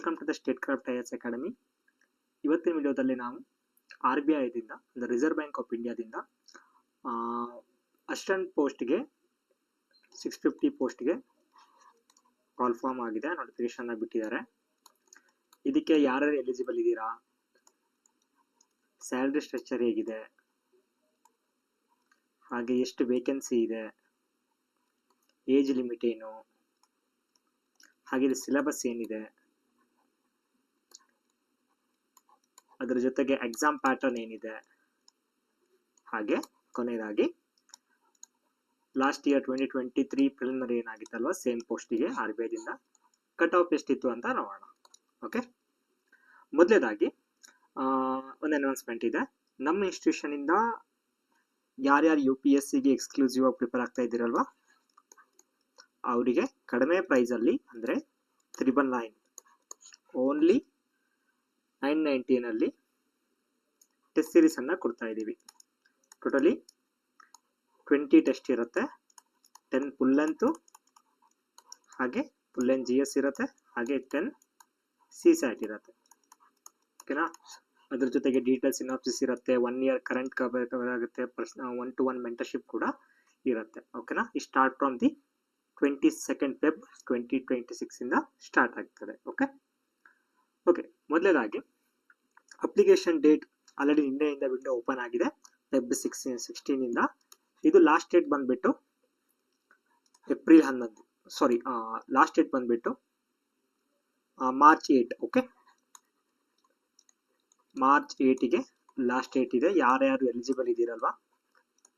Welcome to the state craft IAS academy. ಇವತ್ತಿನ ವಿಡಿಯೋದಲ್ಲಿ ನಾವು RBI ದಿಂದ ಅಂದರೆ ರಿಸರ್ವ್ ಬ್ಯಾಂಕ್ ಆಫ್ ಇಂಡಿಯಾದಿಂದ ಅಸಿಸ್ಟೆಂಟ್ ಪೋಸ್ಟ್ಗೆ 650 ಪೋಸ್ಟ್ಗೆ ಕಾಲ್ ಫಾರ್ಮ್ ಆಗಿದೆ, ನೋಟಿಫಿಕೇಶನ್ ಬಿಟ್ಟಿದ್ದಾರೆ. ಇದಕ್ಕೆ ಯಾರ್ಯಾರು ಎಲಿಜಿಬಲ್ ಇದ್ದೀರಾ, ಸ್ಯಾಲರಿ ಸ್ಟ್ರಕ್ಚರ್ ಹೇಗಿದೆ, ಹಾಗೆ ಎಷ್ಟು ವೇಕೆನ್ಸಿ ಇದೆ, ಏಜ್ ಲಿಮಿಟ್ ಏನು, ಹಾಗೆ ಸಿಲೆಬಸ್ ಏನಿದೆ, ಅದರ ಜೊತೆಗೆ ಎಕ್ಸಾಮ್ ಪ್ಯಾಟರ್ನ್ ಏನಿದೆ, ಹಾಗೆ ಕೊನೆಯದಾಗಿ ಲಾಸ್ಟ್ ಇಯರ್ 2023 ಪ್ರಿಲಿಮಿನರಿ ಏನಾಗಿತ್ತಲ್ವ ಸೇಮ್ ಪೋಸ್ಟಿಗೆ RBI ದಿಂದ ಕಟ್ ಆಫ್ ಎಷ್ಟಿತ್ತು ಅಂತ ನೋಡೋಣ. ಓಕೆ, ಮೊದಲೇದಾಗಿ ಒಂದು ಅನೌನ್ಸ್ಮೆಂಟ್ ಇದೆ. ನಮ್ಮ ಇನ್ಸ್ಟಿಟ್ಯೂಷನ್ ಇಂದ ಯಾರ್ಯಾರು UPSCಗೆ ಎಕ್ಸ್ಕ್ಲೂಸಿವ್ ಆಗಿ ಪ್ರಿಪೇರ್ ಆಗ್ತಾ ಇದ್ದೀರಲ್ವಾ, ಅವರಿಗೆ ಕಡಿಮೆ ಪ್ರೈಸ್ ಅಲ್ಲಿ ಅಂದ್ರೆ 999 ಓನ್ಲಿ 919 ಅಲ್ಲಿ ಟೆಸ್ಟ್ ಸೀರೀಸ್ ಅನ್ನ ಕೊಡ್ತಾ ಇದ್ದೀವಿ. ಟೋಟಲಿ 20 ಟೆಸ್ಟ್ ಇರುತ್ತೆ, 10 ಫುಲ್ ಲೆಂತ್, ಹಾಗೆ ಫುಲ್ ಲೆಂತ್ GS ಇರುತ್ತೆ, ಹಾಗೆ 10 CSAT ಇರುತ್ತೆ. ಓಕೆನಾ, ಅದ್ರ ಜೊತೆಗೆ ಡೀಟೇಲ್ಸ್ ಸಿನಾಪ್ಸಿಸ್ ಇರುತ್ತೆ, 1 ಇಯರ್ ಕರೆಂಟ್ ಕವರ್ ಆಗುತ್ತೆ, 1-to-1 ಮೆಂಟರ್ಶಿಪ್ ಕೂಡ ಇರುತ್ತೆ. ಓಕೆನಾ, ಈ start from the 22nd Feb 2026 ಇಂದ ಸ್ಟಾರ್ಟ್ ಆಗ್ತದೆ. ಓಕೆ, ಮೊದಲೇದಾಗಿ ಅಪ್ಲಿಕೇಶನ್ ಡೇಟ್ ಆಲ್ರೆಡಿ ನಿನ್ನೆಯಿಂದ ವಿಂಡೋ ಓಪನ್ ಆಗಿದೆ, Feb 16 ಇಂದ. ಇದು ಲಾಸ್ಟ್ ಡೇಟ್ ಬಂದ್ಬಿಟ್ಟು ಏಪ್ರಿಲ್ 11, ಸಾರಿ ಲಾಸ್ಟ್ ಡೇಟ್ ಬಂದ್ಬಿಟ್ಟು March 8. ಓಕೆ, March 8ಗೆ ಲಾಸ್ಟ್ ಡೇಟ್ ಇದೆ. ಯಾರ್ಯಾರು ಎಲಿಜಿಬಲ್ ಇದ್ದೀರಲ್ವಾ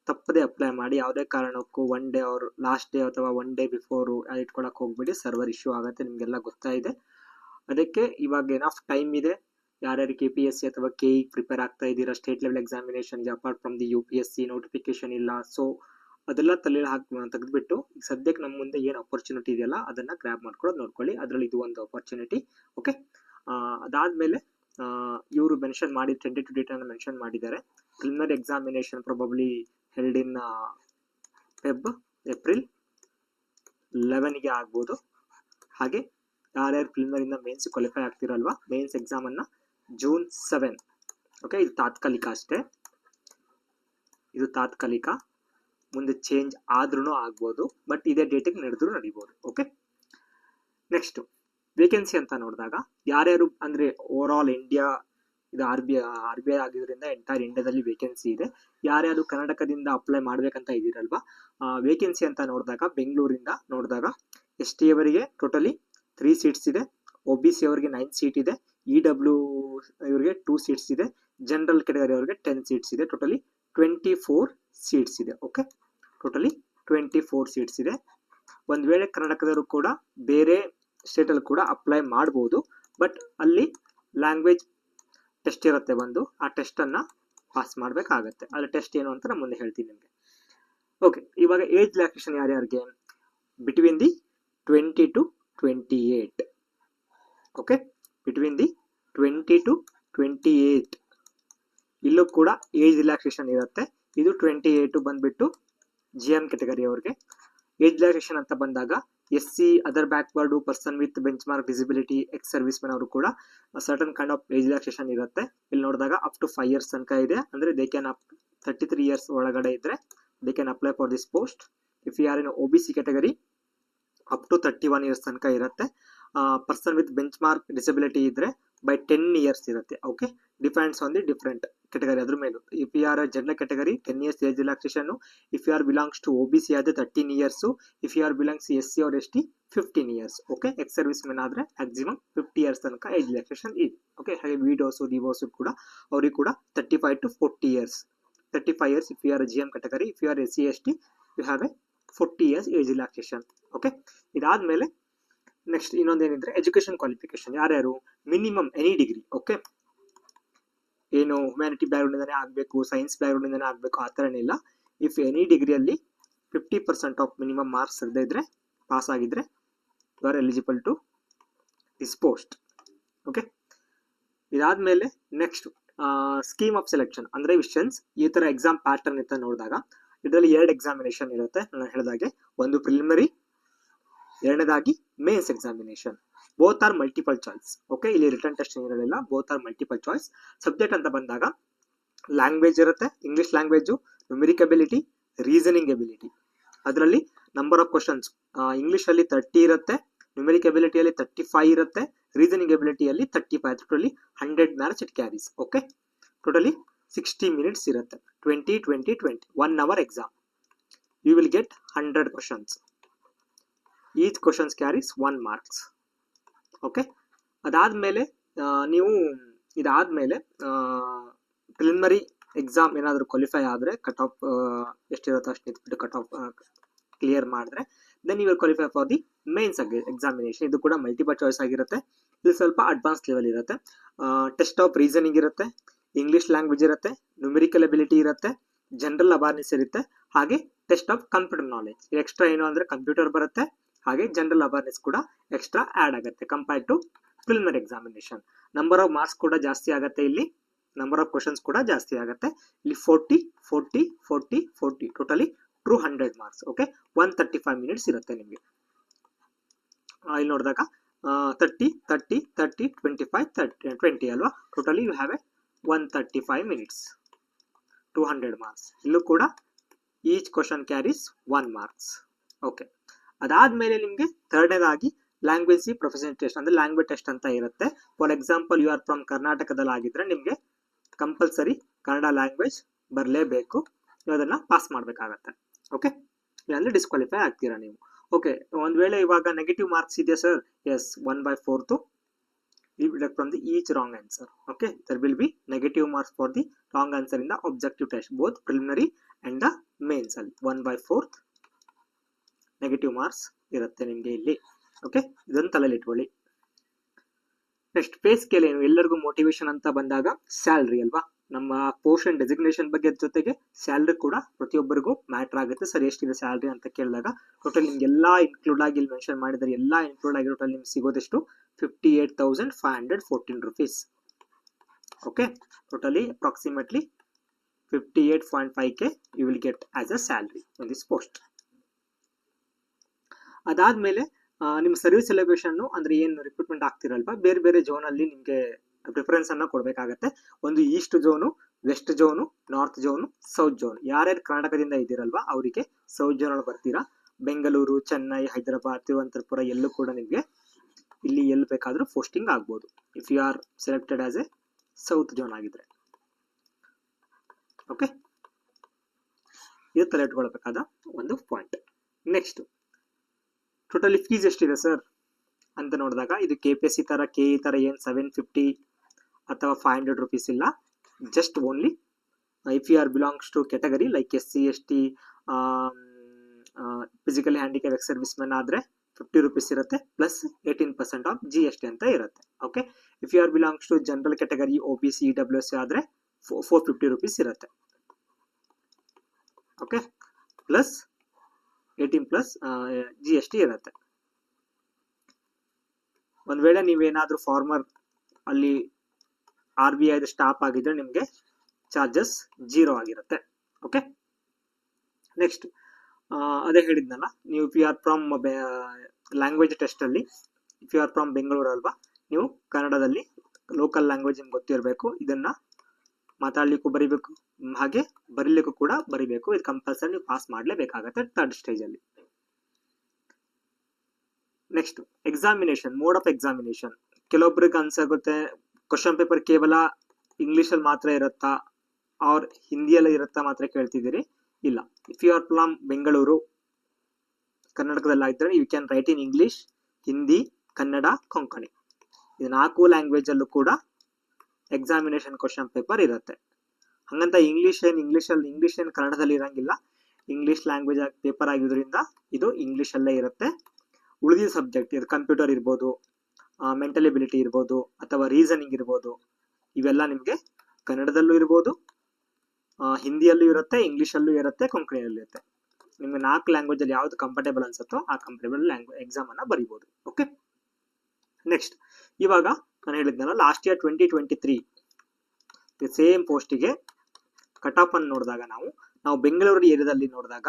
ತಪ್ಪದೆ ಅಪ್ಲೈ ಮಾಡಿ. ಯಾವುದೇ ಕಾರಣಕ್ಕೂ 1 ಡೇ ಅವ್ರ ಲಾಸ್ಟ್ ಡೇ ಅಥವಾ 1 ಡೇ ಬಿಫೋರ್ ಇಟ್ಕೊಳಕ್ ಹೋಗ್ಬಿಡಿ, ಸರ್ವರ್ ಇಶ್ಯೂ ಆಗುತ್ತೆ, ನಿಮ್ಗೆಲ್ಲ ಗೊತ್ತಾ ಇದೆ. ಅದಕ್ಕೆ ಇವಾಗ ಏನಫ್ ಟೈಮ್ ಇದೆ. ಯಾರ್ಯಾರು KPSC ಅಥವಾ KE ಪ್ರಿಪೇರ್ ಆಗ್ತಾ ಇದ್ದೀರಾ, ಸ್ಟೇಟ್ ಲೆವೆಲ್ ಎಕ್ಸಾಮಿನೇಷನ್ಗೆ apart from the UPSC notification ಇಲ್ಲ, ಸೊ ಅದೆಲ್ಲ ತಲೆಯಲ್ಲಿ ತೆಗೆದ್ಬಿಟ್ಟು ಈಗ ಸದ್ಯಕ್ಕೆ ನಮ್ಮ ಮುಂದೆ ಏನು ಅಪರ್ಚುನಿಟಿ ಇದೆಯಲ್ಲ ಅದನ್ನ ಗ್ರ್ಯಾಬ್ ಮಾಡ್ಕೊಳ್ಳೋದು ನೋಡ್ಕೊಳ್ಳಿ. ಅದರಲ್ಲಿ ಇದು ಒಂದು ಅಪರ್ಚುನಿಟಿ. ಓಕೆ, ಅದಾದ್ಮೇಲೆ ಇವರು ಮೆನ್ಷನ್ ಮಾಡಿ ಟೆಂಟೇಟಿವ್ ಡೇಟ್ ಅನ್ನು ಮೆನ್ಷನ್ ಮಾಡಿದ್ದಾರೆ. Preliminary examination probably held in April 11ಗೆ ಆಗ್ಬೋದು. ಹಾಗೆ ಯಾರ್ಯಾರು ಪ್ರಿಲಿಮಿನರಿಯಿಂದ ಮೇನ್ಸ್ ಕ್ವಾಲಿಫೈ ಆಗ್ತಿರಲ್ವಾ, ಮೇನ್ಸ್ ಎಕ್ಸಾಮ್ ಅನ್ನ June 7. ಓಕೆ, ಇದು ತಾತ್ಕಾಲಿಕ ಅಷ್ಟೇ, ಇದು ತಾತ್ಕಾಲಿಕ, ಮುಂದೆ ಚೇಂಜ್ ಆದ್ರೂ ಆಗ್ಬೋದು, ಬಟ್ ಇದೇ ಡೇಟಿಗೆ ನಡೆದ್ರು ನಡೀಬಹುದು. ಓಕೆ, ನೆಕ್ಸ್ಟ್ ವೇಕೆನ್ಸಿ ಅಂತ ನೋಡಿದಾಗ ಯಾರ್ಯಾರು ಅಂದ್ರೆ ಓವರ್ ಆಲ್ ಇಂಡಿಯಾ, ಇದು RBI ಆಗಿದ್ರಿಂದ ಎಂಟೈರ್ ಇಂಡಿಯಾದಲ್ಲಿ ವೇಕೆನ್ಸಿ ಇದೆ. ಯಾರ್ಯಾರು ಕರ್ನಾಟಕದಿಂದ ಅಪ್ಲೈ ಮಾಡ್ಬೇಕಂತ ಇದ್ದೀರಲ್ವಾ, ವೇಕೆನ್ಸಿ ಅಂತ ನೋಡಿದಾಗ ಬೆಂಗಳೂರಿಂದ ನೋಡಿದಾಗ ST ಅವರಿಗೆ ಟೋಟಲಿ 3 ಸೀಟ್ಸ್ ಇದೆ, OBC ಅವರಿಗೆ 9 ಸೀಟ್ ಇದೆ, EW ಇವರಿಗೆ 2 ಸೀಟ್ಸ್ ಇದೆ, ಜನರಲ್ ಕ್ಯಾಟಗರಿ ಅವರಿಗೆ 10 ಸೀಟ್ಸ್ ಇದೆ. ಟೋಟಲಿ 24 ಸೀಟ್ಸ್ ಇದೆ. ಓಕೆ, ಟೋಟಲಿ 24 ಸೀಟ್ಸ್ ಇದೆ. ಒಂದ್ ವೇಳೆ ಕರ್ನಾಟಕದವರು ಕೂಡ ಬೇರೆ ಸ್ಟೇಟ್ ಅಲ್ಲಿ ಕೂಡ ಅಪ್ಲೈ ಮಾಡಬಹುದು, ಬಟ್ ಅಲ್ಲಿ ಲ್ಯಾಂಗ್ವೇಜ್ ಟೆಸ್ಟ್ ಇರುತ್ತೆ ಒಂದು, ಆ ಟೆಸ್ಟ್ ಅನ್ನ ಪಾಸ್ ಮಾಡ್ಬೇಕಾಗತ್ತೆ. ಅಲ್ಲಿ ಟೆಸ್ಟ್ ಏನು ಅಂತ ನಾನು ಮುಂದೆ ಹೇಳ್ತೀನಿ ನಿಮಗೆ. ಓಕೆ, ಇವಾಗ ಏಜ್ ರಿಲ್ಯಾಕ್ಸೇಷನ್ ಯಾರ್ಯಾರಿಗೆ between the 20 to 28. Okay, between the 20 to 28 ಇಲ್ಲೂ ಕೂಡ ಏಜ್ ರಿಲ್ಯಾಕ್ಸೇಷನ್ ಇರುತ್ತೆ. ಇದು 28 ಬಂದ್ಬಿಟ್ಟು GM ಕ್ಯಾಟಗರಿ ಅವ್ರಿಗೆ. ಏಜ್ ರಿಲ್ಯಾಕ್ಸೇಷನ್ ಅಂತ ಬಂದಾಗ SC, other backward person with benchmark disability, X service men ಅವರು ಕೂಡ certain kind of age relaxation ಇರುತ್ತೆ. ಇಲ್ಲಿ ನೋಡಿದಾಗ ಅಪ್ ಟು 5 years ತನಕ ಇದೆ, ಅಂದ್ರೆ ದೇ ಕ್ಯಾನ್ 33 years ಒಳಗಡೆ ಇದ್ರೆ they can apply for this post. If you are in OBC category up to 31 years ತನಕ ಇರುತ್ತೆ. Person with benchmark disability ಇದ್ರೆ ಬೈ 10 years ಇರುತ್ತೆ. Okay, depends on the different category ಅದ್ರ ಮೇಲೆ. If you are general category 10 years age relaxation, if you are belongs to OBC ಆದ್ರೆ 13 years, if you are belongs SC or ST 15 years. Okay, ex service men ಆದ್ರೆ maximum 50 years ತನಕ age relaxation ಇದೆ. Okay, ಹಾಗೆ widow's divorce ಕೂಡ ಅವ್ರಿಗೆ ಕೂಡ 35 to 40 years. 35 years if you are a GM category, if you are SC ST you have a 40 years age relaxation. Okay, ಇದಾದ್ಮೇಲೆ next ಇನ್ನೊಂದೇನಿದ್ರೆ education qualification. ಯಾರ್ಯಾರು minimum any degree, okay, ಏನು humanity background ಇಂದಾನೆ ಆಗ್ಬೇಕು, science background ಇಂದಾನೆ ಆಗ್ಬೇಕು ಆ ಥರ ಏನಿಲ್ಲ. ಇಫ್ ಎನಿ ಡಿಗ್ರಿಯಲ್ಲಿ 50% ಆಫ್ ಮಿನಿಮಮ್ ಮಾರ್ಕ್ಸ್ ಇದ್ರೆ ಪಾಸ್ ಆಗಿದ್ರೆ you are eligible to this post. Okay, ಇದಾದ್ಮೇಲೆ ನೆಕ್ಸ್ಟ್ ಸ್ಕೀಮ್ ಆಫ್ ಸೆಲೆಕ್ಷನ್ ಅಂದ್ರೆ ವಿಷನ್ಸ್. ಈ ತರ ಎಕ್ಸಾಮ್ ಪ್ಯಾಟರ್ನ್ ಅಂತ ನೋಡಿದಾಗ ಇದರಲ್ಲಿ 2 ಎಕ್ಸಾಮಿನೇಷನ್ ಇರುತ್ತೆ. ನಾನು ಹೇಳಿದಾಗೆ ಒಂದು ಪ್ರಿಲಿಮಿನರಿ, ಎರಡನೇದಾಗಿ mains examination. Both are multiple choice. Okay, ಇಲ್ಲಿ ರಿಟರ್ನ್ ಟೆಸ್ಟ್ ಏನಿರಲಿಲ್ಲ, both are multiple choice. Subject ಅಂತ ಬಂದಾಗ ಲ್ಯಾಂಗ್ವೇಜ್ ಇರುತ್ತೆ, English language, numeric ability, reasoning ability. ಅದರಲ್ಲಿ ನಂಬರ್ ಆಫ್ ಕ್ವಶನ್ಸ್ ಇಂಗ್ಲಿಷ್ ಅಲ್ಲಿ 30 ಇರುತ್ತೆ, ನ್ಯೂಮೆರಿಕ್ ಎಬಿಲಿಟಿಯಲ್ಲಿ 35 ಇರುತ್ತೆ, ರೀಸನಿಂಗ್ ಎಬಿಲಿಟಿಯಲ್ಲಿ 35. Totally 100 marks it carries. Okay, totally 60 minutes ಇರುತ್ತೆ. 20 20 20 1 hour exam. You will get 100 questions. Each questions carries 1 marks. Okay, ಅದಾದ್ಮೇಲೆ ನೀವು ಇದಾದ್ಮೇಲೆ ಪ್ರಿಲಿಮಿನರಿ ಎಕ್ಸಾಮ್ ಏನಾದರೂ ಕ್ವಾಲಿಫೈ ಆದರೆ ಕಟ್ ಆಫ್ ಎಷ್ಟಿರುತ್ತೋ ಅಷ್ಟು ನಿಂತ್ಬಿಟ್ಟು ಕಟ್ ಆಫ್ ಕ್ಲಿಯರ್ ಮಾಡಿದ್ರೆ then you will qualify for the mains examination. ಇದು ಕೂಡ ಮಲ್ಟಿಪಲ್ ಚಾಯ್ಸ್ ಆಗಿರುತ್ತೆ. ಇದು ಸ್ವಲ್ಪ ಅಡ್ವಾನ್ಸ್ ಲೆವೆಲ್ ಇರುತ್ತೆ. ಟೆಸ್ಟ್ ಆಫ್ ರೀಸನಿಂಗ್ ಇರುತ್ತೆ, ಇಂಗ್ಲಿಷ್ ಲ್ಯಾಂಗ್ವೇಜ್ ಇರುತ್ತೆ, ನ್ಯೂಮೆರಿಕಲ್ ಎಬಿಲಿಟಿ ಇರುತ್ತೆ, ಜನರಲ್ ಅವೇರ್ನೆಸ್ ಇರುತ್ತೆ, ಹಾಗೆ test of computer knowledge. Extra ಏನು ಅಂದರೆ ಕಂಪ್ಯೂಟರ್ ಬರುತ್ತೆ, ಹಾಗೆ ಜನರಲ್ ಅವೇರ್ನೆಸ್ ಕೂಡ ಎಕ್ಸ್ಟ್ರಾ ಆ್ಯಡ್ ಆಗುತ್ತೆ compare to preliminary examination. Number of marks ಕೂಡ ಜಾಸ್ತಿ ಆಗುತ್ತೆ, ಇಲ್ಲಿ ನಂಬರ್ ಆಫ್ ಕ್ವಶನ್ಸ್ ಕೂಡ ಜಾಸ್ತಿ ಆಗುತ್ತೆ. ಇಲ್ಲಿ 40 40 40 40 ಟೋಟಲಿ 200 ಮಾರ್ಕ್ಸ್. ಓಕೆ, 135 ಮಿನಿಟ್ಸ್ ಇರುತ್ತೆ ನಿಮಗೆ. ಇಲ್ಲಿ ನೋಡಿದಾಗ 30 30 30 25 30 20 ಅಲ್ವಾ, totally you have a 135 minutes, 200 marks. ಇಲ್ಲೂ ಕೂಡ each question carries 1 marks. Okay, ಅದಾದ್ಮೇಲೆ ನಿಮಗೆ ಥರ್ಡ್ನೇದಾಗಿ ಲ್ಯಾಂಗ್ವೇಜ್ ಪ್ರೊಫೆಷನಲ್ ಟೆಸ್ಟ್ ಅಂದ್ರೆ ಲ್ಯಾಂಗ್ವೇಜ್ ಟೆಸ್ಟ್ ಅಂತ ಇರುತ್ತೆ. For example you are from ಕರ್ನಾಟಕದಲ್ಲಿ ಆಗಿದ್ರೆ ನಿಮಗೆ ಕಂಪಲ್ಸರಿ ಕನ್ನಡ ಲ್ಯಾಂಗ್ವೇಜ್ ಬರಲೇಬೇಕು, ನೀವು ಅದನ್ನ ಪಾಸ್ ಮಾಡಬೇಕಾಗತ್ತೆ. ಓಕೆ, ಇಲ್ಲಾಂದ್ರೆ ಡಿಸ್ಕ್ವಾಲಿಫೈ ಆಗ್ತೀರಾ ನೀವು. ಓಕೆ, ಒಂದ್ ವೇಳೆ ಇವಾಗ ನೆಗೆಟಿವ್ ಮಾರ್ಕ್ಸ್ ಇದೆಯಾ sir? Yes, 1/4 from the each wrong answer. Okay, there will be negative marks for the wrong answer in the objective test, both preliminary and the mains ಅಲ್ಲಿ 1/4 negative marks ಇರುತ್ತೆ ನಿಮಗೆ ಇಲ್ಲಿ. Okay, ಇದನ್ನು ತಲೆಯಲ್ಲಿ ಇಟ್ಕೊಳ್ಳಿ. Next pay scale ಏನು? ಎಲ್ಲರಿಗೂ motivation ಅಂತ ಬಂದಾಗ ಸ್ಯಾಲ್ರಿ ಅಲ್ವಾ, ನಮ್ಮ ಪೋಸ್ಟ್ ಡೆಸಿಗ್ನೇಷನ್ ಬಗ್ಗೆ ಜೊತೆಗೆ ಸ್ಯಾಲ್ರಿ ಕೂಡ ಪ್ರತಿಯೊಬ್ಬರಿಗೂ ಮ್ಯಾಟರ್ ಆಗುತ್ತೆ. ಸರ್ ಎಷ್ಟಿದೆ ಸ್ಯಾಲ್ರಿ ಅಂತ ಕೇಳಿದಾಗ ಟೋಟಲ್ ನಿಮ್ಗೆಲ್ಲ ಇನ್ಕ್ಲೂಡ್ ಆಗಿ ಇಲ್ಲಿ ಮೆನ್ಷನ್ ಮಾಡಿದರೆ ಎಲ್ಲ ಇನ್ಕ್ಲೂಡ್ ಆಗಿ ಟೋಟಲ್ ನಿಮ್ಗೆ ಸಿಗೋದೆಷ್ಟು 58,514 rupees. Okay, totally approximately 58.5K you will get as a salary in this post. ಅದಾದ್ಮೇಲೆ ನಿಮ್ಮ ಸರ್ವಿಸ್ ಎಲಿವೇಶನ್ ಅಂದ್ರೆ ಏನು ರಿಕ್ರೂಟ್ಮೆಂಟ್ ಆಗ್ತಿರಲ್ವಾ, ಬೇರೆ ಬೇರೆ ಝೋನ್ ಅಲ್ಲಿ ನಿಮಗೆ ಪ್ರಿಫರೆನ್ಸ್ ಅನ್ನ ಕೊಡಬೇಕಾಗತ್ತೆ. ಒಂದು east zone, west zone, north zone, south zone. ಯಾರ್ಯಾರು ಕರ್ನಾಟಕದಿಂದ ಇದ್ದೀರಲ್ವಾ ಅವರಿಗೆ ಸೌತ್ ಝೋನ್ ಅಲ್ಲಿ ಬರ್ತೀರಾ. ಬೆಂಗಳೂರು, ಚೆನ್ನೈ, ಹೈದರಾಬಾದ್, ತಿರುವನಂತಪುರ ಎಲ್ಲೂ ಕೂಡ ನಿಮಗೆ ಇಲ್ಲಿ ಎಲ್ಲಿ ಬೇಕಾದ್ರೂ ಪೋಸ್ಟಿಂಗ್ ಆಗ್ಬೋದು if you are selected as a south zone ಆಗಿದ್ರೆ. ಓಕೆ, ಇದು ತಲೆ ಇಟ್ಕೊಳ್ಬೇಕಾದ ಒಂದು ಪಾಯಿಂಟ್. ನೆಕ್ಸ್ಟ್ ಟೋಟಲಿ ಫೀಸ್ ಎಷ್ಟಿದೆ ಸರ್ ಅಂತ ನೋಡಿದಾಗ ಇದು KPSC ತರ KE ತರ ಏನು 750 ಅಥವಾ 500 rupees ಇಲ್ಲ. Just only if you are belongs to category like SC ST physically handicap ex service men ಆದರೆ 50 rupees ಇರುತ್ತೆ, ಪ್ಲಸ್ 18% ಆಫ್ GST ಅಂತ ಇರುತ್ತೆ. Okay, if you are belongs to general category OBC EWS ಆದರೆ 450 rupees ಇರುತ್ತೆ. Okay, plus 18+ GST ಇರುತ್ತೆ. ಒಂದ್ ವೇಳೆ ನೀವೇನಾದ್ರೂ ಫಾರ್ಮರ್ ಅಲ್ಲಿ RBI ಸ್ಟಾಫ್ ಆಗಿದ್ರೆ ನಿಮಗೆ ಚಾರ್ಜಸ್ 0 ಆಗಿರುತ್ತೆ. ಓಕೆ, ನೆಕ್ಸ್ಟ್ ಅದೇ ಹೇಳಿದ್ನಲ್ಲ, ನೀವು if you are from language test ಅಲ್ಲಿ if you are from Bengaluru ಅಲ್ವಾ, ನೀವು ಕನ್ನಡದಲ್ಲಿ ಲೋಕಲ್ ಲ್ಯಾಂಗ್ವೇಜ್ ನಿಮ್ಗೆ ಗೊತ್ತಿರಬೇಕು. ಇದನ್ನ ಮಾತಾಡ್ಲಿಕ್ಕೂ ಬರಿಬೇಕು, ಹಾಗೆ ಬರೀಲಿಕ್ಕೂ ಕೂಡ ಬರಿಬೇಕು. ಇದು ಕಂಪಲ್ಸರಿ ನೀವು ಪಾಸ್ ಮಾಡಲೇಬೇಕಾಗತ್ತೆ ಥರ್ಡ್ ಸ್ಟೇಜ್ ಅಲ್ಲಿ. Next examination, mode of examination. ಕೆಲವೊಬ್ಬರಿಗೆ ಅನ್ಸಾಗುತ್ತೆ ಕ್ವಶನ್ ಪೇಪರ್ ಕೇವಲ ಇಂಗ್ಲಿಷ್ ಅಲ್ಲಿ ಮಾತ್ರ ಇರುತ್ತಾ ಆರ್ ಹಿಂದಿಯಲ್ಲಿ ಇರುತ್ತಾ ಮಾತ್ರ ಕೇಳ್ತಿದ್ದೀರಿ. ಇಲ್ಲ, if you are from Bengaluru ಕರ್ನಾಟಕದಲ್ಲಿ ಆಗಿದ್ರೆ you can write in English, Hindi, Kannada, Konkani. ಇದು 4 ಲ್ಯಾಂಗ್ವೇಜ್ ಅಲ್ಲೂ ಕೂಡ ಎಕ್ಸಾಮಿನೇಷನ್ ಕ್ವಶನ್ ಪೇಪರ್ ಇರುತ್ತೆ. ಹಂಗಂತ ಇಂಗ್ಲಿಷ್ ಏನ್ ಕನ್ನಡದಲ್ಲಿ ಇರಂಗಿಲ್ಲ. ಇಂಗ್ಲಿಷ್ ಲ್ಯಾಂಗ್ವೇಜ್ ಪೇಪರ್ ಆಗಿದ್ರಿಂದ ಇದು ಇಂಗ್ಲಿಷ್ ಅಲ್ಲೇ ಇರುತ್ತೆ. ಉಳಿದ ಸಬ್ಜೆಕ್ಟ್ ಇದು ಕಂಪ್ಯೂಟರ್ ಇರ್ಬೋದು, ಮೆಂಟಲ್ ಎಬಿಲಿಟಿ ಇರ್ಬೋದು, ಅಥವಾ ರೀಸನಿಂಗ್ ಇರ್ಬೋದು, ಇವೆಲ್ಲ ನಿಮಗೆ ಕನ್ನಡದಲ್ಲೂ ಇರ್ಬೋದು, ಹಿಂದಿಯಲ್ಲೂ ಇರುತ್ತೆ, ಇಂಗ್ಲಿಷಲ್ಲೂ ಇರುತ್ತೆ, ಕೊಂಕಣಿಯಲ್ಲೂ ಇರುತ್ತೆ. ನಿಮ್ಗೆ 4 ಲ್ಯಾಂಗ್ವೇಜ್ ಅಲ್ಲಿ ಯಾವ್ದು ಕಂಫರ್ಟೇಬಲ್ ಅನ್ಸುತ್ತೋ ಆ ಕಂಫರ್ಟೇಬಲ್ ಎಕ್ಸಾಮ್ ಅನ್ನ ಬರೀಬಹುದು. ಓಕೆ, ನೆಕ್ಸ್ಟ್ ಇವಾಗ ನಾನು ಹೇಳಿದ್ನಲ್ಲ ಲಾಸ್ಟ್ ಇಯರ್ 2023 ಸೇಮ್ ಪೋಸ್ಟಿಗೆ ಕಟ್ ಆಫ್ ಅನ್ನು ನೋಡಿದಾಗ ನಾವು ಬೆಂಗಳೂರು ಏರಿಯಾದಲ್ಲಿ ನೋಡಿದಾಗ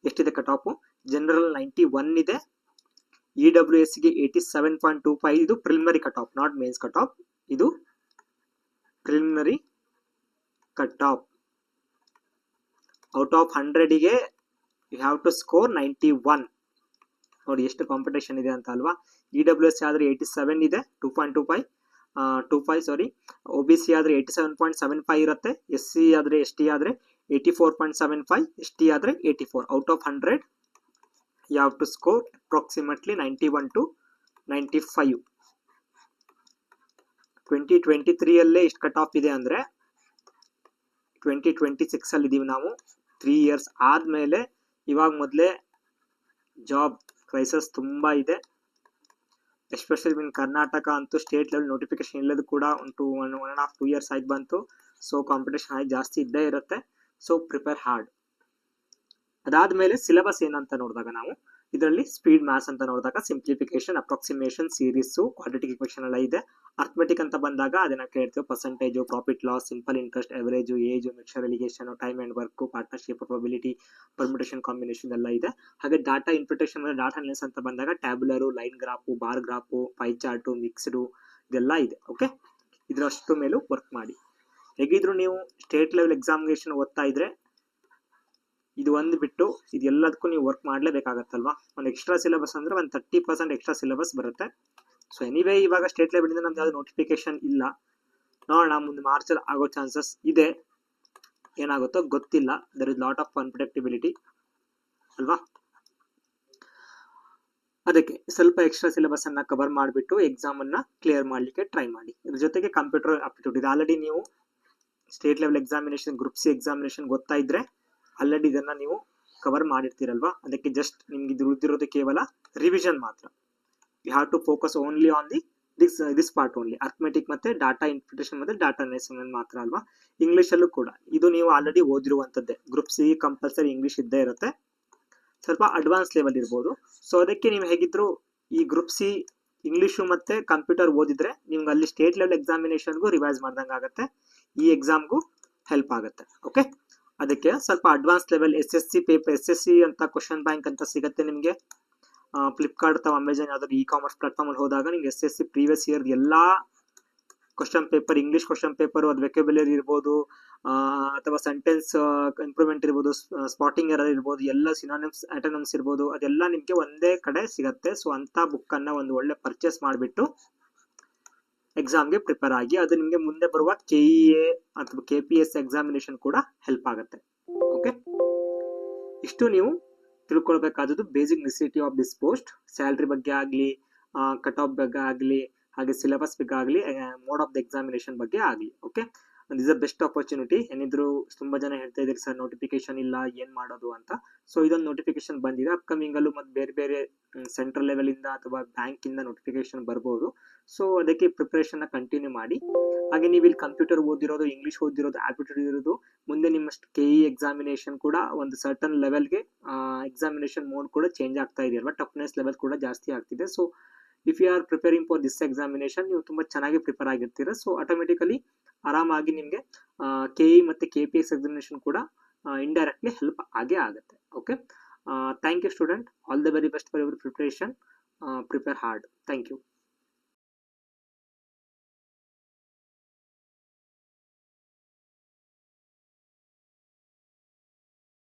ಎಷ್ಟಿದೆ ಕಟ್ ಆಫ್? ಜನರಲ್ 91 ಇದೆ, EWS ಗೆ 87.25 ಇದು preliminary cut off, not mains cut off. ಇದು preliminary cut off. Out of 100 ಗೆ ಯು ಹ್ಯಾವ್ ಟು ಸ್ಕೋರ್ 91. ನೋಡಿ ಎಷ್ಟು ಕಾಂಪಿಟೇಷನ್ ಇದೆ ಅಂತ ಅಲ್ವಾ. EWS ಆದ್ರೆ 87 ಇದೆ, 2.25 ಸಾರಿ. OBC ಆದ್ರೆ 87.75 ಇರುತ್ತೆ, SC ಆದ್ರೆ ST ಆದ್ರೆ 84.75, ST ಆದ್ರೆ 84. Out of 100 you have to score approximately 91 to 95. 2023 ಅಲ್ಲೇ ಇಷ್ಟು ಕಟ್ ಆಫ್ ಇದೆ ಅಂದ್ರೆ 2026 ಅಲ್ಲಿ ಇದೀವಿ ನಾವು. 3 years ಆದ್ಮೇಲೆ ಇವಾಗ ಮೊದಲೇ ಜಾಬ್ ಕ್ರೈಸಿಸ್ ತುಂಬಾ ಇದೆ, ಎಸ್ಪೆಷಲಿ ಇನ್ ಕರ್ನಾಟಕ ಅಂತೂ ಸ್ಟೇಟ್ ಲೆವೆಲ್ ನೋಟಿಫಿಕೇಶನ್ ಇಲ್ಲದು ಕೂಡ ಉಂಟು. 1.5 2 years ಆಯ್ತು ಬಂತು. ಸೊ ಕಾಂಪಿಟೇಷನ್ ಜಾಸ್ತಿ ಇದ್ದೇ ಇರುತ್ತೆ. So prepare hard. ಅದಾದ್ಮೇಲೆ ಸಿಲೆಬಸ್ ಏನಂತ ನೋಡಿದಾಗ ನಾವು ಇದರಲ್ಲಿ ಸ್ಪೀಡ್ ಮ್ಯಾಥ್ಸ್ ಅಂತ ನೋಡಿದಾಗ simplification, approximation, series, quadratic equation ಎಲ್ಲ ಇದೆ. ಅರ್ಥಮೆಟಿಕ್ ಅಂತ ಬಂದಾಗ ಅದನ್ನ ಕೇಳ್ತೀವಿ, percentage, profit loss, simple interest, average, age, mixer, allegation, time and work, partnership, probability, permutation, combination ಎಲ್ಲ ಇದೆ. ಹಾಗೆ ಡಾಟಾ ಇಂಪ್ಯೂಟೇಷನ್, ಡಾಟಾ ಅನಾಲಿಸಿಸ್ ಅಂತ ಬಂದಾಗ tabular, line graph, bar graph, pi chart, mixed ಇದೆಲ್ಲ ಇದೆ. ಓಕೆ, ಇದರಷ್ಟು ಮೇಲೂ ವರ್ಕ್ ಮಾಡಿ. ಹೇಗಿದ್ರು ನೀವು ಸ್ಟೇಟ್ ಲೆವೆಲ್ ಎಕ್ಸಾಮಿನೇಷನ್ ಓದ್ತಾ ಇದ್ರೆ ಇದು ಒಂದು ಬಿಟ್ಟು ಇದೆಲ್ಲದಕ್ಕೂ ನೀವು ವರ್ಕ್ ಮಾಡಲೇಬೇಕಾಗತ್ತಲ್ವಾ. ಒಂದು ಎಕ್ಸ್ಟ್ರಾ ಸಿಲೆಬಸ್ ಅಂದ್ರೆ ಒಂದು 30% ಎಕ್ಸ್ಟ್ರಾ ಸಿಲೆಬಸ್ ಬರುತ್ತೆ. ಸೊ ಎನಿವೇ ಇವಾಗ ಸ್ಟೇಟ್ ಲೆವೆಲ್ ಇಂದ ನಮ್ದು ಯಾವ್ದು ನೋಟಿಫಿಕೇಶನ್ ಇಲ್ಲ, ನೋಡೋಣ ಮುಂದೆ ಮಾರ್ಚಲ್ಲಿ ಆಗೋ ಚಾನ್ಸಸ್ ಇದೆ. ಏನಾಗುತ್ತೋ ಗೊತ್ತಿಲ್ಲ. ದರ್ ಇಸ್ ಲಾಟ್ ಆಫ್ ಅನ್ಪ್ರೆಡಿಕ್ಟಿಬಿಲಿಟಿ ಅಲ್ವಾ. ಅದಕ್ಕೆ ಸ್ವಲ್ಪ ಎಕ್ಸ್ಟ್ರಾ ಸಿಲೆಬಸ್ ಅನ್ನ ಕವರ್ ಮಾಡಿಬಿಟ್ಟು ಎಕ್ಸಾಮ್ ಅನ್ನ ಕ್ಲಿಯರ್ ಮಾಡ್ಲಿಕ್ಕೆ ಟ್ರೈ ಮಾಡಿ. ಇದ್ರ ಜೊತೆಗೆ ಕಂಪ್ಯೂಟರ್ ಆಪ್ಟಿಟ್ಯೂಡ್ ಇದು ಆಲ್ರೆಡಿ ನೀವು state level examination, group C examination ಗೊತ್ತಾ ಇದ್ರೆ ಆಲ್ರೆಡಿ ಇದನ್ನ ನೀವು ಕವರ್ ಮಾಡಿರ್ತೀರಲ್ವಾ. ಅದಕ್ಕೆ ಜಸ್ಟ್ ನಿಮ್ಗೆ ಇದು ಉಳಿದಿರೋದು ಕೇವಲ ರಿವಿಷನ್ ಮಾತ್ರ. You have to focus only on this part only. Arithmetic ಮತ್ತೆ ಡಾಟಾ ಇಂಪ್ಯೂಟೇಷನ್ ಮತ್ತೆ ಡಾಟಾ ಅನಾಲಿಸಿಸ್ ಮಾತ್ರ ಅಲ್ವಾ. ಇಂಗ್ಲಿಷ್ ಅಲ್ಲೂ ಕೂಡ ಇದು ನೀವು ಆಲ್ರೆಡಿ ಓದಿರುವಂತದ್ದೇ. ಗ್ರೂಪ್ ಸಿ ಕಂಪಲ್ಸರಿ ಇಂಗ್ಲಿಷ್ ಇದ್ದೇ ಇರುತ್ತೆ, ಸ್ವಲ್ಪ ಅಡ್ವಾನ್ಸ್ ಲೆವೆಲ್ ಇರ್ಬೋದು. ಸೊ ಅದಕ್ಕೆ ನೀವು ಹೇಗಿದ್ರು ಈ ಗ್ರೂಪ್ ಸಿ ಇಂಗ್ಲಿಷು ಮತ್ತೆ ಕಂಪ್ಯೂಟರ್ ಓದಿದ್ರೆ ನಿಮ್ಗೆ ಅಲ್ಲಿ ಸ್ಟೇಟ್ ಲೆವೆಲ್ ಎಕ್ಸಾಮಿನೇಷನ್ಗೂ ರಿವೈಸ್ ಮಾಡ್ದಂಗೆ ಆಗುತ್ತೆ, ಈ ಎಕ್ಸಾಮ್ಗೂ ಹೆಲ್ಪ್ ಆಗುತ್ತೆ. ಓಕೆ, ಅದಕ್ಕೆ ಸ್ವಲ್ಪ advance level SSC paper, SSC ಅಂತ ಕ್ವಶನ್ ಬ್ಯಾಂಕ್ ಅಂತ ಸಿಗುತ್ತೆ ನಿಮಗೆ. ಫ್ಲಿಪ್ಕಾರ್ಟ್ ಅಥವಾ ಅಮೆಜಾನ್ ಯಾವ್ದಾದ್ರು ಕಾಮರ್ಸ್ ಪ್ಲಾಟ್ಫಾರ್ಮ್ ಅಲ್ಲಿ ಹೋದಾಗ ನಿಮ್ಗೆ SSC ಪ್ರೀವಿಯಸ್ ಇಯರ್ ಎಲ್ಲಾ question paper, English question paper, ಅದು ವೆಕ್ಯಾಬ್ಯುಲರಿ ಇರ್ಬೋದು ಅಥವಾ ಸೆಂಟೆನ್ಸ್ ಇಂಪ್ರೂವ್ಮೆಂಟ್ ಇರ್ಬೋದು, ಸ್ಪಾಟಿಂಗ್ ಎರರ್ ಇರ್ಬೋದು, ಎಲ್ಲ ಸಿನಾನಿಮ್ಸ್, ಆಂಟೋನಿಮ್ಸ್ ಇರ್ಬೋದು, ಅದೆಲ್ಲ ನಿಮ್ಗೆ ಒಂದೇ ಕಡೆ ಸಿಗತ್ತೆ. ಸೊ ಅಂತ ಬುಕ್ ಅನ್ನ ಒಂದು ಒಳ್ಳೆ ಪರ್ಚೇಸ್ ಮಾಡಿಬಿಟ್ಟು ಎಕ್ಸಾಮ್ಗೆ ಪ್ರಿಪೇರ್ ಆಗಿ, ಅದು ನಿಮಗೆ ಮುಂದೆ ಬರುವ KEA ಅಥವಾ KPS ಎಕ್ಸಾಮಿನೇಷನ್ ಕೂಡ ಹೆಲ್ಪ್ ಆಗುತ್ತೆ. ಓಕೆ, ಇಷ್ಟು ನೀವು ತಿಳ್ಕೊಳ್ಬೇಕಾದದ್ದು basic necessity of this post. Salary ಬಗ್ಗೆ ಆಗಲಿ, ಕಟ್ ಆಫ್ ಬಗ್ಗೆ ಆಗಲಿ, ಹಾಗೆ ಸಿಲೆಬಸ್ ಬಗ್ಗೆ ಆಗಲಿ, ಮೋಡ್ ಆಫ್ ದ ಎಕ್ಸಾಮಿನೇಷನ್ ಬಗ್ಗೆ ಆಗಲಿ. Okay, this a best opportunity. ಏನಿದ್ರು ತುಂಬಾ ಜನ ಹೇಳ್ತಾ ಇದ್ದೀರಿ ಸರ್ ನೋಟಿಫಿಕೇಶನ್ ಇಲ್ಲ, ಏನ್ ಮಾಡೋದು ಅಂತ. ಸೊ ಇದೊಂದು ನೋಟಿಫಿಕೇಶನ್ ಬಂದಿದೆ. ಅಪ್ಕಮಿಂಗ್ ಅಲ್ಲೂ ಮತ್ತೆ ಬೇರೆ ಬೇರೆ ಸೆಂಟ್ರಲ್ ಲೆವೆಲ್ ಇಂದ ಅಥವಾ ಬ್ಯಾಂಕ್ ಇಂದ ನೋಟಿಫಿಕೇಶನ್ ಬರ್ಬೋದು. ಸೊ ಅದಕ್ಕೆ ಪ್ರಿಪರೇಷನ್ ಕಂಟಿನ್ಯೂ ಮಾಡಿ. ಹಾಗೆ ನೀವು ಇಲ್ಲಿ ಕಂಪ್ಯೂಟರ್ ಓದಿರೋದು, ಇಂಗ್ಲಿಷ್ ಓದಿರೋದು, ಆಪ್ಟಿಟ್ಯೂಡ್ ಇರೋದು, ಮುಂದೆ ನಿಮ್ಮ KE ಎಕ್ಸಾಮಿನೇಷನ್ ಕೂಡ ಒಂದು ಸರ್ಟನ್ ಲೆವೆಲ್ಗೆ ಎಕ್ಸಾಮಿನೇಷನ್ ಮೋಡ್ ಕೂಡ ಚೇಂಜ್ ಆಗ್ತಾ ಇದೆ ಅಲ್ವಾ, ಟಫ್ನೆಸ್ ಲೆವೆಲ್ ಕೂಡ ಜಾಸ್ತಿ ಆಗ್ತಿದೆ. So if you are preparing for this examination, ನೀವು ತುಂಬಾ ಚೆನ್ನಾಗಿ ಪ್ರಿಪೇರ್ ಆಗಿರ್ತೀರ. ಸೊ ಆಟೋಮೆಟಿಕಲಿ ಆರಾಮಾಗಿ ನಿಮಗೆ KE ಮತ್ತೆ KPS ಎಕ್ಸಾಮಿನೇಷನ್ ಕೂಡ ಇಂಡೈರೆಕ್ಟ್ಲಿ ಹೆಲ್ಪ್ ಆಗೇ ಆಗುತ್ತೆ. Okay, thank you student. All the very best for your preparation. Prepare hard. Thank you.